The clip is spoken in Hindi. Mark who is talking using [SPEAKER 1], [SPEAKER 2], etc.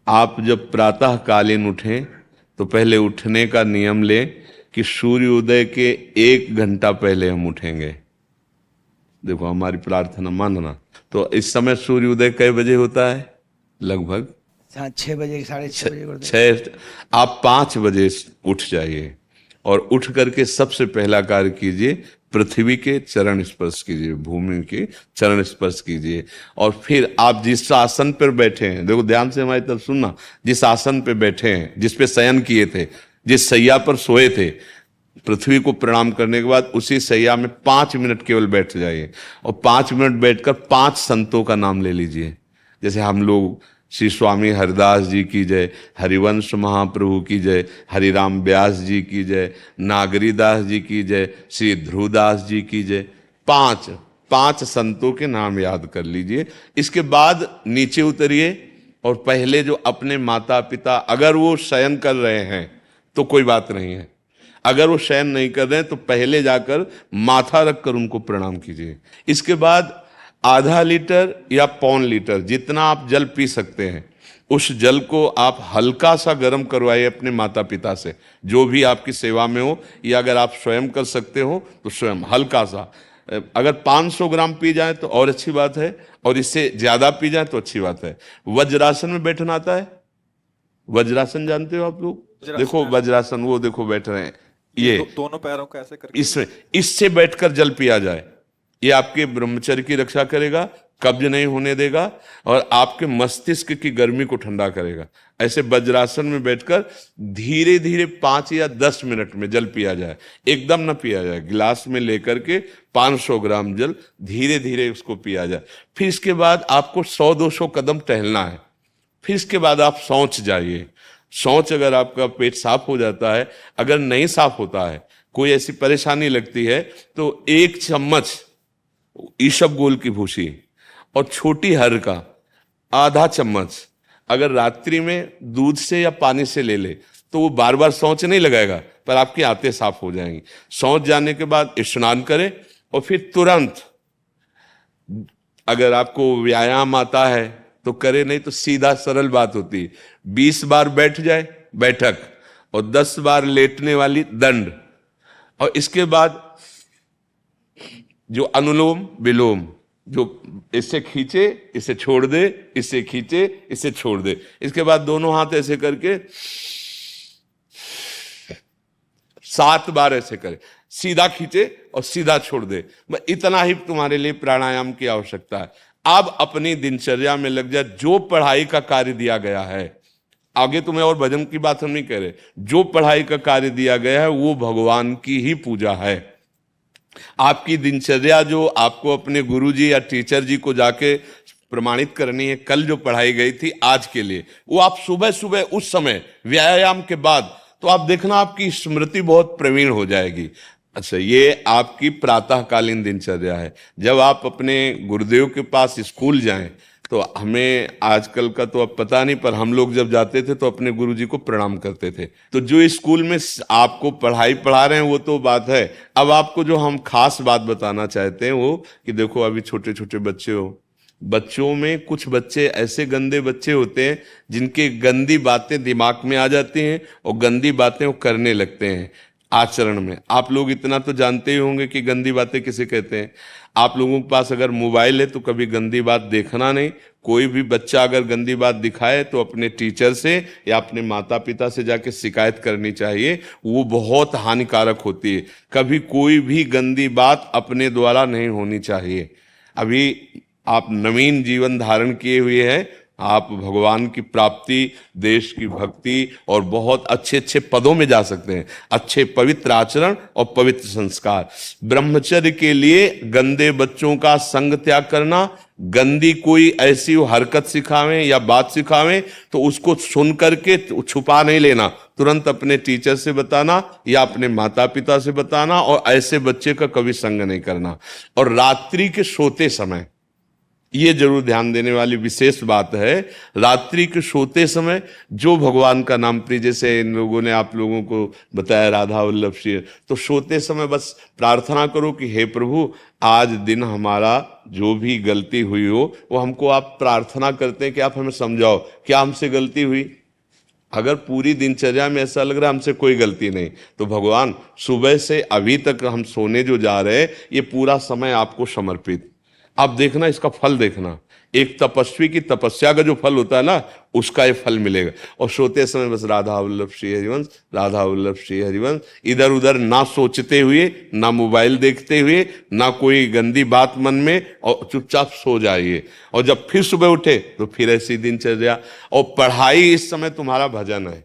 [SPEAKER 1] आप जब प्रातः कालीन उठें तो पहले उठने का नियम लें कि सूर्योदय के 1 घंटा पहले हम उठेंगे। देखो हमारी प्रार्थना मानना। तो इस समय सूर्योदय कई बजे होता है? लगभग
[SPEAKER 2] हाँ, 6 बजे, 6:30 बजे कर दे।
[SPEAKER 1] छः। आप 5 बजे उठ जाइए और उठ करके सबसे पहला कार्य कीजिए, पृथ्वी के चरण स्पर्श कीजिए, भूमि के चरण स्पर्श कीजिए। और फिर आप जिस आसन पर बैठे हैं, देखो ध्यान से हमारी तरफ सुनना, जिस आसन पे बैठे हैं, जिस पे शयन किए थे, जिस सैया पर सोए थे, पृथ्वी को प्रणाम करने के बाद उसी सैया में 5 मिनट केवल बैठ जाइए और 5 मिनट बैठकर 5 संतों का नाम ले लीजिए। जैसे हम लोग श्री स्वामी हरिदास जी की जय, हरिवंश महाप्रभु की जय, हरिराम व्यास जी की जय, नागरीदास जी की जय, श्री ध्रुवदास जी की जय। पांच पांच संतों के नाम याद कर लीजिए। इसके बाद नीचे उतरिए और पहले जो अपने माता पिता, अगर वो शयन कर रहे हैं तो कोई बात नहीं है, अगर वो शयन नहीं कर रहे हैं तो पहले जाकर माथा रखकर उनको प्रणाम कीजिए। इसके बाद आधा लीटर या 1.25 लीटर जितना आप जल पी सकते हैं, उस जल को आप हल्का सा गर्म करवाइए अपने माता पिता से, जो भी आपकी सेवा में हो, या अगर आप स्वयं कर सकते हो तो स्वयं हल्का सा। अगर 500 ग्राम पी जाए तो और अच्छी बात है, और इससे ज्यादा पी जाए तो अच्छी बात है। वज्रासन में बैठना आता है? वज्रासन जानते हो आप लोग? देखो वज्रासन, वो देखो बैठ रहे हैं, ये
[SPEAKER 3] दोनों पैरों को ऐसे करके
[SPEAKER 1] इसमें, इससे बैठकर जल पिया जाए। ये आपके ब्रह्मचर्य की रक्षा करेगा, कब्ज नहीं होने देगा और आपके मस्तिष्क की गर्मी को ठंडा करेगा। ऐसे वज्रासन में बैठकर धीरे धीरे 5 या 10 मिनट में जल पिया जाए, एकदम ना पिया जाए। गिलास में लेकर के 500 ग्राम जल धीरे धीरे उसको पिया जाए। फिर इसके बाद आपको 100-200 कदम टहलना है। फिर इसके बाद आप शौच जाइए। शौच, अगर आपका पेट साफ हो जाता है, अगर नहीं साफ होता है, कोई ऐसी परेशानी लगती है, तो 1 चम्मच ईसबगोल की भूसी और छोटी हर का आधा चम्मच अगर रात्रि में दूध से या पानी से ले ले तो वो बार बार शौच नहीं लगाएगा, पर आपकी आंतें साफ हो जाएंगी। शौच जाने के बाद स्नान करें और फिर तुरंत, अगर आपको व्यायाम आता है तो करे, नहीं तो सीधा सरल बात होती है, 20 बार बैठ जाए बैठक और 10 बार लेटने वाली दंड। और इसके बाद जो अनुलोम विलोम, जो इससे खींचे इसे छोड़ दे, इससे खींचे इसे छोड़ दे। इसके बाद दोनों हाथ ऐसे करके 7 बार ऐसे करे, सीधा खींचे और सीधा छोड़ दे। इतना ही तुम्हारे लिए प्राणायाम की आवश्यकता है। अब अपनी दिनचर्या में लग जा। जो पढ़ाई का कार्य दिया गया है, आगे तुम्हें और भजन की बात हम नहीं कह रहे, जो पढ़ाई का कार्य दिया गया है वो भगवान की ही पूजा है। आपकी दिनचर्या जो आपको अपने गुरुजी या टीचर जी को जाके प्रमाणित करनी है, कल जो पढ़ाई गई थी आज के लिए, वो आप सुबह सुबह उस समय व्यायाम के बाद, तो आप देखना आपकी स्मृति बहुत प्रवीण हो जाएगी। अच्छा, ये आपकी प्रातःकालीन दिनचर्या है। जब आप अपने गुरुदेव के पास स्कूल जाएं, तो हमें आजकल का तो अब पता नहीं, पर हम लोग जब जाते थे तो अपने गुरुजी को प्रणाम करते थे। तो जो स्कूल में आपको पढ़ाई पढ़ा रहे हैं वो तो बात है, अब आपको जो हम खास बात बताना चाहते हैं वो कि देखो अभी छोटे छोटे बच्चे हो, बच्चों में कुछ बच्चे ऐसे गंदे बच्चे होते हैं जिनके गंदी बातें दिमाग में आ जाती हैं और गंदी बातें वो करने लगते हैं आचरण में। आप लोग इतना तो जानते ही होंगे कि गंदी बातें किसे कहते हैं। आप लोगों के पास अगर मोबाइल है तो कभी गंदी बात देखना नहीं। कोई भी बच्चा अगर गंदी बात दिखाए तो अपने टीचर से या अपने माता पिता से जाके शिकायत करनी चाहिए, वो बहुत हानिकारक होती है। कभी कोई भी गंदी बात अपने द्वारा नहीं होनी चाहिए। अभी आप नवीन जीवन धारण किए हुए हैं, आप भगवान की प्राप्ति, देश की भक्ति और बहुत अच्छे अच्छे पदों में जा सकते हैं। अच्छे पवित्र आचरण और पवित्र संस्कार। ब्रह्मचर्य के लिए गंदे बच्चों का संग त्याग करना, गंदी कोई ऐसी हरकत सिखावें या बात सिखावें तो उसको सुन करके छुपा नहीं लेना, तुरंत अपने टीचर से बताना या अपने माता पिता से बताना, और ऐसे बच्चे का कभी संग नहीं करना। और रात्रि के सोते समय ये जरूर ध्यान देने वाली विशेष बात है। रात्रि के सोते समय जो भगवान का नाम प्रिय, जैसे इन लोगों ने आप लोगों को बताया राधा वल्लभ श्री, तो सोते समय बस प्रार्थना करो कि हे प्रभु आज दिन हमारा जो भी गलती हुई हो वो हमको आप प्रार्थना करते हैं कि आप हमें समझाओ क्या हमसे गलती हुई। अगर पूरी दिनचर्या में ऐसा लग रहा है हमसे कोई गलती नहीं, तो भगवान सुबह से अभी तक हम सोने जो जा रहे हैं ये पूरा समय आपको समर्पित। आप देखना इसका फल देखना, एक तपस्वी की तपस्या का जो फल होता है ना उसका ये फल मिलेगा। और सोते समय बस राधा वल्लभ श्री हरिवंश, राधा वल्लभ श्री हरिवंश, इधर उधर ना सोचते हुए, ना मोबाइल देखते हुए, ना कोई गंदी बात मन में, और चुपचाप सो जाइए। और जब फिर सुबह उठे तो फिर ऐसी दिनचर्या। और पढ़ाई इस समय तुम्हारा भजन है।